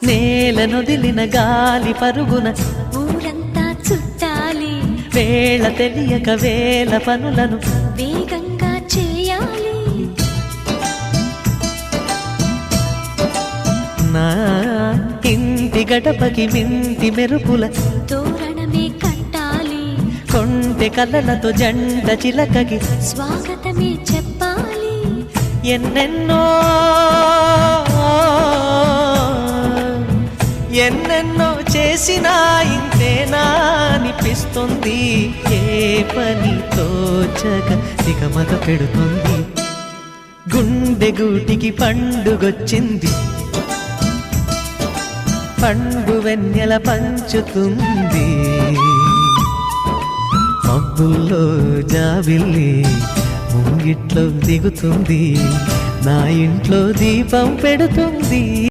నేలనొదిలిన గాలి పరుగున ఊరంతా చుట్టాలి, వేళ తెలియక వేల పనులను వేగంగా చేయాలి. నా ఇంటి గడపకి మింటి మెరుపుల తోరణమే కట్టాలి, కొంటె కలలతో జంట చిలకకి స్వాగతమే చెప్పాలి. ఎన్నెన్నో ఎన్నెన్నో చేసినా ఇంతేనా అనిపిస్తుంది. ఏ పని తోచక దిగమగ పెడుతుంది. గుండె గూటికి పండుగొచ్చింది, పండు వెన్నెల పంచుతుంది. మబ్బుల్లో జాబిల్లి ముంగిట్లో దిగుతుంది, నా ఇంట్లో దీపం పెడుతుంది.